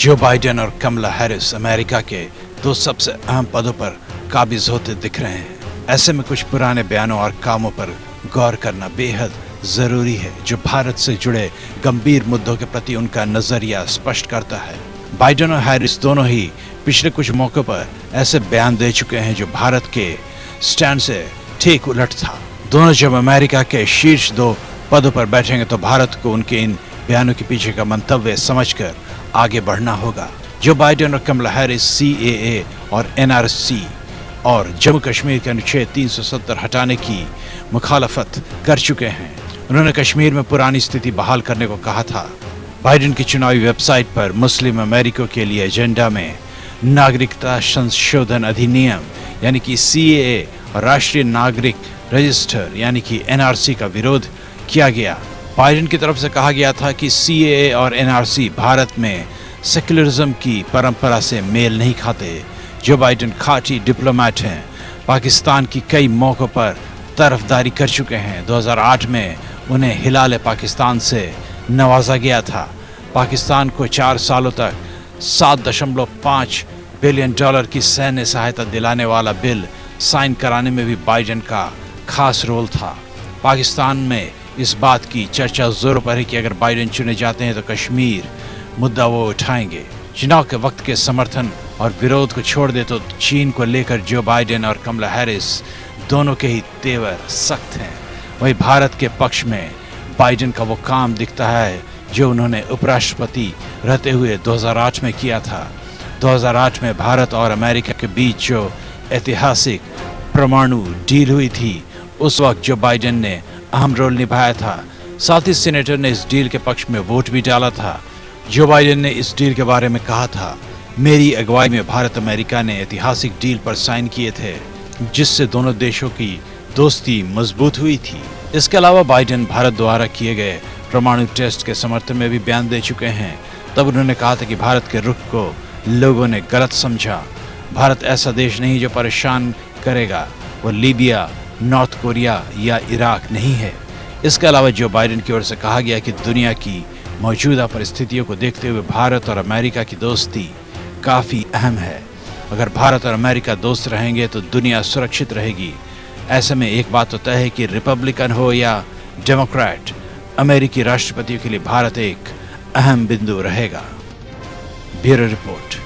Joe Biden और कमला Harris America के दो सबसे अहम पदों पर काबिज होते दिख रहे हैं। ऐसे में कुछ पुराने बयानों और कामों पर गौर करना बेहद जरूरी है, जो भारत से जुड़े गंभीर मुद्दों के प्रति उनका नजरिया स्पष्ट करता है। बाइडेन और हैरिस दोनों ही पिछले कुछ मौकों पर ऐसे बयान दे चुके हैं जो भारत के स्टैंड से ठीक उलट था। दोनों जब अमेरिका के शीर्ष दो पदों पर बैठेंगे तो भारत को उनके इन बयानों के पीछे का मंतव्य समझकर आगे बढ़ना होगा। जो बाइडेन और कमला हैरिस CAA और NRC और जम्मू कश्मीर के अनुच्छेद 370 हटाने की मुखालफत कर चुके हैं। उन्होंने कश्मीर में पुरानी स्थिति बहाल करने को कहा था। बाइडेन की चुनावी वेबसाइट पर मुस्लिम अमेरिकियों के लिए एजेंडा में नागरिकता संशोधन अधिनियम यानी कि CAA और राष्ट्रीय नागरिक रजिस्टर यानी कि NRC का विरोध किया गया। बाइडेन की तरफ से कहा गया था कि CAA और NRC भारत में सेक्युलरिज्म की परंपरा से मेल नहीं खाते। जो बाइडेन खाटी डिप्लोमेट हैं, पाकिस्तान की कई मौकों पर तरफदारी कर चुके हैं। 2008 में उन्हें हिलाल पाकिस्तान से नवाजा गया था। पाकिस्तान को 4 सालों तक $7.5 बिलियन की सैन्य सहायता दिलाने वाला बिल साइन कराने में भी बाइडेन का खास रोल था। पाकिस्तान में इस बात की चर्चा जोरों पर है कि अगर बाइडेन चुने जाते हैं तो कश्मीर मुद्दा वो उठाएंगे। चुनाव के वक्त के समर्थन और विरोध को छोड़ दे तो चीन को लेकर जो बाइडेन और कमला हैरिस दोनों के ही तेवर सख्त हैं। वहीं भारत के पक्ष में बाइडेन का वो काम दिखता है जो उन्होंने उपराष्ट्रपति रहते हुए 2008 में किया था। 2008 में भारत और अमेरिका के बीच जो ऐतिहासिक परमाणु डील हुई थी, उस वक्त जो बाइडेन ने अहम रोल निभाया था। साथ ही सीनेटर ने इस डील के पक्ष में वोट भी डाला था। जो बाइडेन ने इस डील के बारे में कहा था, मेरी अगुवाई में भारत अमेरिका ने ऐतिहासिक डील पर साइन किए थे, जिससे दोनों देशों की दोस्ती मजबूत हुई थी। इसके अलावा बाइडेन भारत द्वारा किए गए परमाणु टेस्ट के समर्थन में भी बयान दे चुके हैं। तब उन्होंने कहा था कि भारत के रुख को लोगों ने गलत समझा। भारत ऐसा देश नहीं जो परेशान करेगा, वो लीबिया, नॉर्थ कोरिया या इराक नहीं है। इसके अलावा जो बाइडेन की ओर से कहा गया कि दुनिया की मौजूदा परिस्थितियों को देखते हुए भारत और अमेरिका की दोस्ती काफ़ी अहम है। अगर भारत और अमेरिका दोस्त रहेंगे तो दुनिया सुरक्षित रहेगी। ऐसे में एक बात तो तय है कि रिपब्लिकन हो या डेमोक्रेट, अमेरिकी राष्ट्रपतियों के लिए भारत एक अहम बिंदु रहेगा। Bureau report.